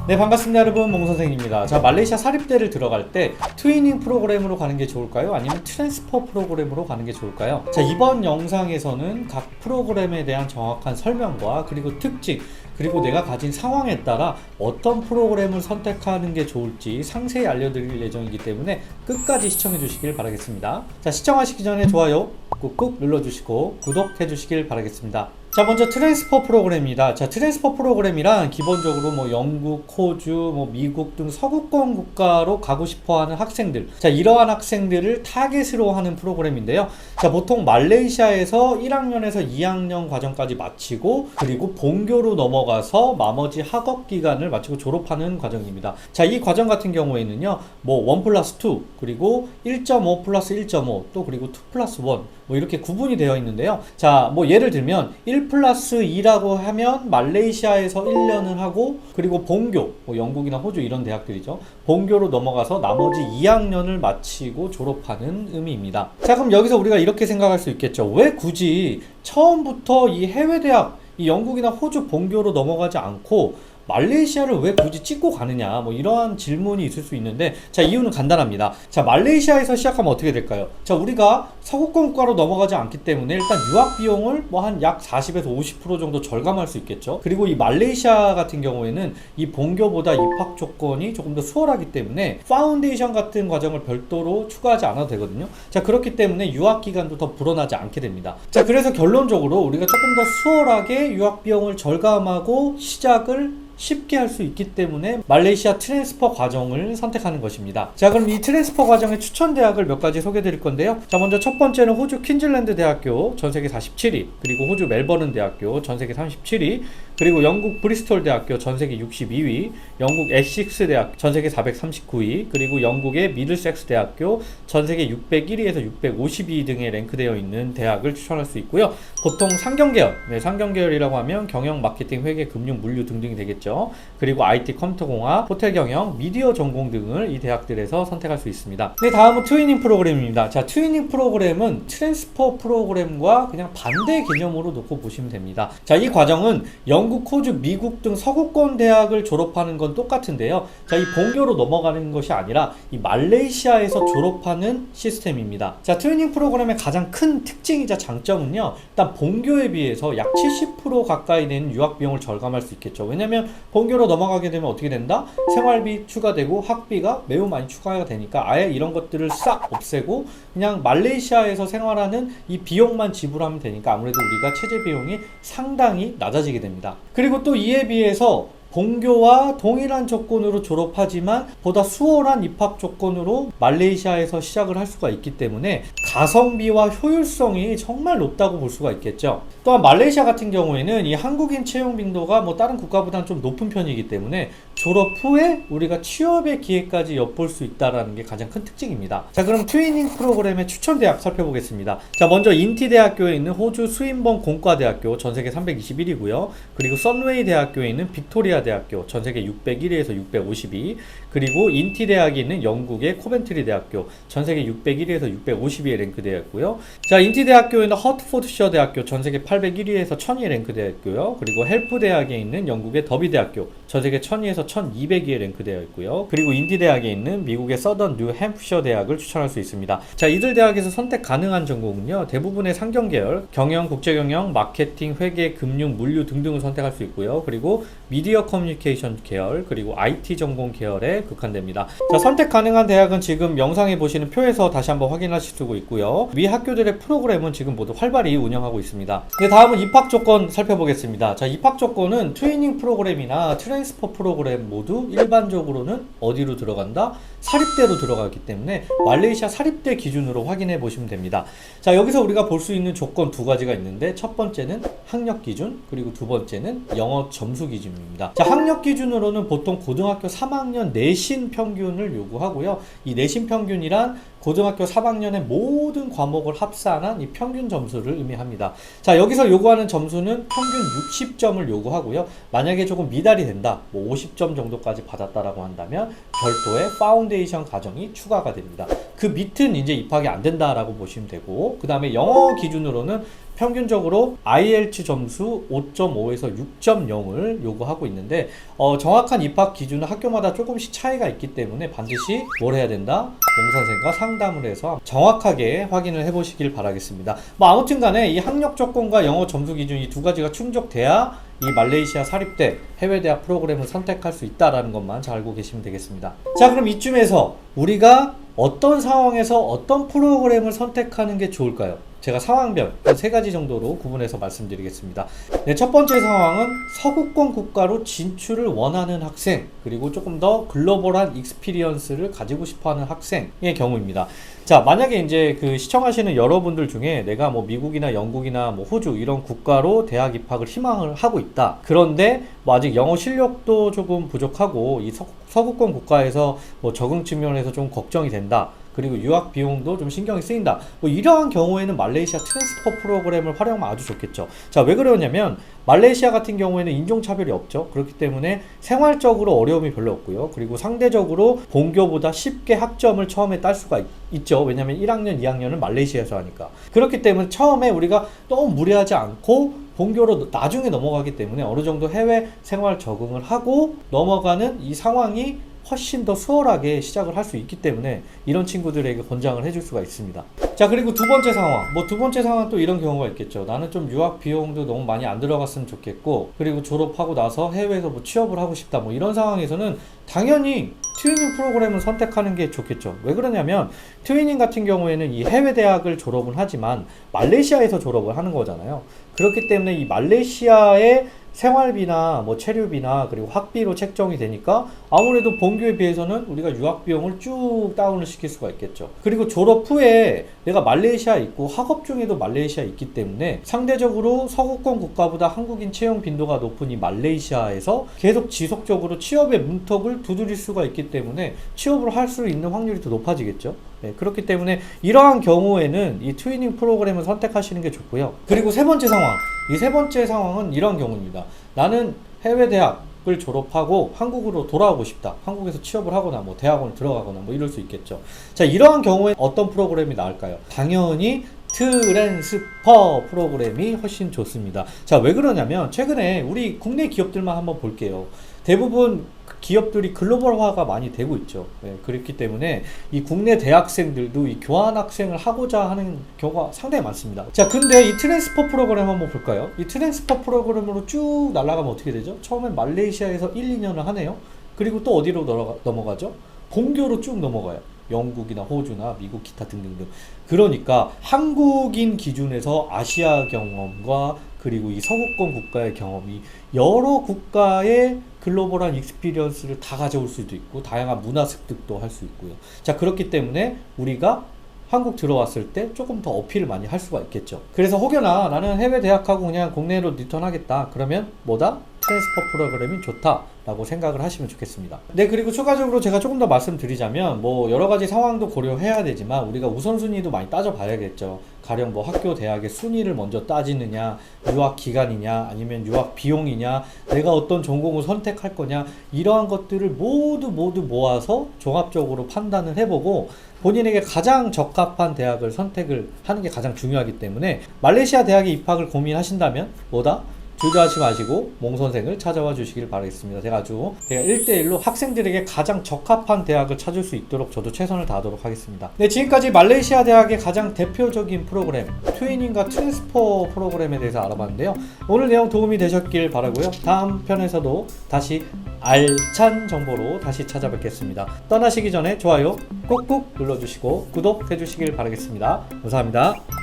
네, 반갑습니다 여러분, 몽선생입니다. 자, 말레이시아 사립대를 들어갈 때 트위닝 프로그램으로 가는 게 좋을까요? 아니면 트랜스퍼 프로그램으로 가는 게 좋을까요? 자, 이번 영상에서는 각 프로그램에 대한 정확한 설명과 그리고 특징, 그리고 내가 가진 상황에 따라 어떤 프로그램을 선택하는 게 좋을지 상세히 알려드릴 예정이기 때문에 끝까지 시청해 주시길 바라겠습니다. 자, 시청하시기 전에 좋아요 꾹꾹 눌러주시고 구독해 주시길 바라겠습니다. 자, 먼저 트랜스퍼 프로그램입니다. 자, 트랜스퍼 프로그램이란 기본적으로 영국, 호주, 미국 등 서구권 국가로 가고 싶어 하는 학생들, 자, 이러한 학생들을 타겟으로 하는 프로그램인데요. 자, 보통 말레이시아에서 1학년에서 2학년 과정까지 마치고 그리고 본교로 넘어가서 나머지 학업 기간을 마치고 졸업하는 과정입니다. 자, 이 과정 같은 경우에는요, 1+2 그리고 1.5 플러스 1.5 또 그리고 2 플러스 1 이렇게 구분이 되어 있는데요. 자, 예를 들면 1+2라고 하면 말레이시아에서 1년을 하고 그리고 본교, 영국이나 호주 이런 대학들이죠. 본교로 넘어가서 나머지 2학년을 마치고 졸업하는 의미입니다. 자, 그럼 여기서 우리가 이렇게 생각할 수 있겠죠. 왜 굳이 처음부터 이 해외 대학, 이 영국이나 호주 본교로 넘어가지 않고 말레이시아를 왜 굳이 찍고 가느냐, 이러한 질문이 있을 수 있는데, 자, 이유는 간단합니다. 자, 말레이시아에서 시작하면 어떻게 될까요? 자, 우리가 서구권 국가로 넘어가지 않기 때문에 일단 유학 비용을 한 약 40에서 50% 정도 절감할 수 있겠죠. 그리고 이 말레이시아 같은 경우에는 이 본교보다 입학 조건이 조금 더 수월하기 때문에 파운데이션 같은 과정을 별도로 추가하지 않아도 되거든요. 자, 그렇기 때문에 유학 기간도 더 불어나지 않게 됩니다. 자, 그래서 결론적으로 우리가 조금 더 수월하게 유학 비용을 절감하고 시작을 쉽게 할 수 있기 때문에 말레이시아 트랜스퍼 과정을 선택하는 것입니다. 자, 그럼 이 트랜스퍼 과정의 추천 대학을 몇 가지 소개해 드릴 건데요. 자, 먼저 첫 번째는 호주 퀸즐랜드 대학교 전세계 47위, 그리고 호주 멜버른 대학교 전세계 37위, 그리고 영국 브리스톨 대학교 전세계 62위, 영국 에식스 대학 전세계 439위, 그리고 영국의 미들섹스 대학교 전세계 601위에서 652위 등에 랭크되어 있는 대학을 추천할 수 있고요. 보통 상경계열, 상경계열이라고 하면 경영, 마케팅, 회계, 금융, 물류 등등이 되겠죠. 그리고 IT, 컴퓨터공학, 호텔 경영, 미디어 전공 등을 이 대학들에서 선택할 수 있습니다. 네, 다음은 트위닝 프로그램입니다. 자, 트위닝 프로그램은 트랜스퍼 프로그램과 그냥 반대 개념으로 놓고 보시면 됩니다. 자, 이 과정은 영국, 호주, 미국 등 서구권 대학을 졸업하는 건 똑같은데요. 자, 이 본교로 넘어가는 것이 아니라 이 말레이시아에서 졸업하는 시스템입니다. 자, 트위닝 프로그램의 가장 큰 특징이자 장점은요, 일단 본교에 비해서 약 70% 가까이 되는 유학 비용을 절감할 수 있겠죠. 왜냐면 본교로 넘어가게 되면 어떻게 된다? 생활비 추가되고 학비가 매우 많이 추가가 되니까 아예 이런 것들을 싹 없애고 그냥 말레이시아에서 생활하는 이 비용만 지불하면 되니까 아무래도 우리가 체제 비용이 상당히 낮아지게 됩니다. 그리고 또 이에 비해서 본교와 동일한 조건으로 졸업하지만 보다 수월한 입학 조건으로 말레이시아에서 시작을 할 수가 있기 때문에 가성비와 효율성이 정말 높다고 볼 수가 있겠죠. 또한 말레이시아 같은 경우에는 이 한국인 채용 빈도가 다른 국가보다는 좀 높은 편이기 때문에 졸업 후에 우리가 취업의 기회까지 엿볼 수 있다는 게 가장 큰 특징입니다. 자, 그럼 트위닝 프로그램의 추천 대학 살펴보겠습니다. 자, 먼저 인티 대학교에 있는 호주 스윈번 공과대학교 전세계 321위고요. 그리고 선웨이 대학교에 있는 빅토리아 대학교 전세계 601위에서 652, 그리고 인티 대학이 있는 영국의 코벤트리 대학교 전세계 601위에서 652에 랭크되어 있고요. 자, 인티 대학교에 있는 허트포드셔 대학교 전세계 801위에서 1000위에 랭크되어 있고요. 그리고 헬프 대학에 있는 영국의 더비 대학교 전세계 1000위에서 1200위에 랭크되어 있고요. 그리고 인디 대학에 있는 미국의 서던 뉴햄프셔 대학을 추천할 수 있습니다. 자, 이들 대학에서 선택 가능한 전공은요, 대부분의 상경계열, 경영, 국제경영, 마케팅, 회계, 금융, 물류 등등을 선택할 수 있고요. 그리고 미디어 커뮤니케이션 계열, 그리고 IT 전공 계열에 국한됩니다. 자, 선택 가능한 대학은 지금 영상에 보시는 표에서 다시 한번 확인하실 수 있고요. 위 학교들의 프로그램은 지금 모두 활발히 운영하고 있습니다. 네, 다음은 입학 조건 살펴보겠습니다. 자, 입학 조건은 트위닝 프로그램이나 트랜스퍼 프로그램 모두 일반적으로는 어디로 들어간다? 사립대로 들어가기 때문에 말레이시아 사립대 기준으로 확인해 보시면 됩니다. 자, 여기서 우리가 볼 수 있는 조건 두 가지가 있는데, 첫 번째는 학력 기준, 그리고 두 번째는 영어 점수 기준입니다. 자, 학력 기준으로는 보통 고등학교 3학년 내신 평균을 요구하고요. 이 내신 평균이란 고등학교 3학년의 모든 과목을 합산한 이 평균 점수를 의미합니다. 자, 여기서 요구하는 점수는 평균 60점을 요구하고요. 만약에 조금 미달이 된다, 50점 정도까지 받았다라고 한다면 별도의 파운데이션 과정이 추가가 됩니다. 그 밑은 이제 입학이 안 된다라고 보시면 되고, 그 다음에 영어 기준으로는 평균적으로 IELTS 점수 5.5에서 6.0을 요구하고 있는데 정확한 입학 기준은 학교마다 조금씩 차이가 있기 때문에 반드시 뭘 해야 된다? 몽선생과 상담을 해서 정확하게 확인을 해보시길 바라겠습니다. 뭐 아무튼 간에 이 학력 조건과 영어 점수 기준 이 두 가지가 충족돼야 이 말레이시아 사립대 해외대학 프로그램을 선택할 수 있다는 것만 잘 알고 계시면 되겠습니다. 자, 그럼 이쯤에서 우리가 어떤 상황에서 어떤 프로그램을 선택하는 게 좋을까요? 제가 상황별 세 가지 정도로 구분해서 말씀드리겠습니다. 네, 첫 번째 상황은 서구권 국가로 진출을 원하는 학생, 그리고 조금 더 글로벌한 익스피리언스를 가지고 싶어하는 학생의 경우입니다. 자, 만약에 이제 그 시청하시는 여러분들 중에 내가 뭐 미국이나 영국이나 뭐 호주 이런 국가로 대학 입학을 희망을 하고 있다. 그런데 뭐 아직 영어 실력도 조금 부족하고 이 서구권 국가에서 뭐 적응 측면에서 좀 걱정이 된다. 그리고 유학 비용도 좀 신경이 쓰인다. 뭐 이러한 경우에는 말레이시아 트랜스퍼 프로그램을 활용하면 아주 좋겠죠. 자, 왜 그러냐면 말레이시아 같은 경우에는 인종차별이 없죠. 그렇기 때문에 생활적으로 어려움이 별로 없고요. 그리고 상대적으로 본교보다 쉽게 학점을 처음에 딸 수가 있죠. 왜냐면 1학년, 2학년은 말레이시아에서 하니까. 그렇기 때문에 처음에 우리가 너무 무리하지 않고 본교로 나중에 넘어가기 때문에 어느 정도 해외 생활 적응을 하고 넘어가는 이 상황이 훨씬 더 수월하게 시작을 할 수 있기 때문에 이런 친구들에게 권장을 해줄 수가 있습니다. 자, 그리고 두 번째 상황. 뭐 두 번째 상황 또 이런 경우가 있겠죠. 나는 좀 유학 비용도 너무 많이 안 들어갔으면 좋겠고, 그리고 졸업하고 나서 해외에서 뭐 취업을 하고 싶다. 뭐 이런 상황에서는 당연히 트위닝 프로그램을 선택하는 게 좋겠죠. 왜 그러냐면 트위닝 같은 경우에는 이 해외 대학을 졸업은 하지만 말레이시아에서 졸업을 하는 거잖아요. 그렇기 때문에 이 말레이시아의 생활비나 뭐 체류비나 그리고 학비로 책정이 되니까 아무래도 본교에 비해서는 우리가 유학 비용을 쭉 다운을 시킬 수가 있겠죠. 그리고 졸업 후에 내가 말레이시아에 있고 학업 중에도 말레이시아에 있기 때문에 상대적으로 서구권 국가보다 한국인 채용 빈도가 높은 이 말레이시아에서 계속 지속적으로 취업의 문턱을 두드릴 수가 있기 때문에 취업을 할 수 있는 확률이 더 높아지겠죠. 네, 그렇기 때문에 이러한 경우에는 이 트위닝 프로그램을 선택하시는 게 좋고요. 그리고 세 번째 상황, 이 세 번째 상황은 이런 경우입니다. 나는 해외 대학을 졸업하고 한국으로 돌아오고 싶다. 한국에서 취업을 하거나 뭐 대학원을 들어가거나 뭐 이럴 수 있겠죠. 자, 이러한 경우에 어떤 프로그램이 나을까요? 당연히 트랜스퍼 프로그램이 훨씬 좋습니다. 자, 왜 그러냐면 최근에 우리 국내 기업들만 한번 볼게요. 대부분 기업들이 글로벌화가 많이 되고 있죠. 네, 그렇기 때문에 이 국내 대학생들도 이 교환학생을 하고자 하는 경우가 상당히 많습니다. 자, 근데 이 트랜스퍼 프로그램 한번 볼까요? 이 트랜스퍼 프로그램으로 쭉 날아가면 어떻게 되죠? 처음엔 말레이시아에서 1, 2년을 하네요. 그리고 또 어디로 넘어가죠? 본교로 쭉 넘어가요. 영국이나 호주나 미국 기타 등등등. 그러니까 한국인 기준에서 아시아 경험과 그리고 이 서구권 국가의 경험이 여러 국가의 글로벌한 익스피리언스를 다 가져올 수도 있고 다양한 문화 습득도 할 수 있고요. 자, 그렇기 때문에 우리가 한국 들어왔을 때 조금 더 어필을 많이 할 수가 있겠죠. 그래서 혹여나 나는 해외 대학하고 그냥 국내로 리턴하겠다. 그러면 뭐다? 트랜스퍼 프로그램이 좋다라고 생각을 하시면 좋겠습니다. 네, 그리고 추가적으로 제가 조금 더 말씀드리자면 뭐 여러 가지 상황도 고려해야 되지만 우리가 우선순위도 많이 따져봐야겠죠. 가령 뭐 학교 대학의 순위를 먼저 따지느냐, 유학 기간이냐, 아니면 유학 비용이냐, 내가 어떤 전공을 선택할 거냐, 이러한 것들을 모두 모아서 종합적으로 판단을 해보고 본인에게 가장 적합한 대학을 선택을 하는 게 가장 중요하기 때문에 말레이시아 대학에 입학을 고민하신다면 뭐다? 주저하지 마시고 몽선생을 찾아와 주시길 바라겠습니다. 제가 1대1로 학생들에게 가장 적합한 대학을 찾을 수 있도록 저도 최선을 다하도록 하겠습니다. 네, 지금까지 말레이시아 대학의 가장 대표적인 프로그램 트위닝과 트랜스퍼 프로그램에 대해서 알아봤는데요. 오늘 내용 도움이 되셨길 바라고요. 다음 편에서도 다시 알찬 정보로 다시 찾아뵙겠습니다. 떠나시기 전에 좋아요 꾹꾹 눌러주시고 구독해 주시길 바라겠습니다. 감사합니다.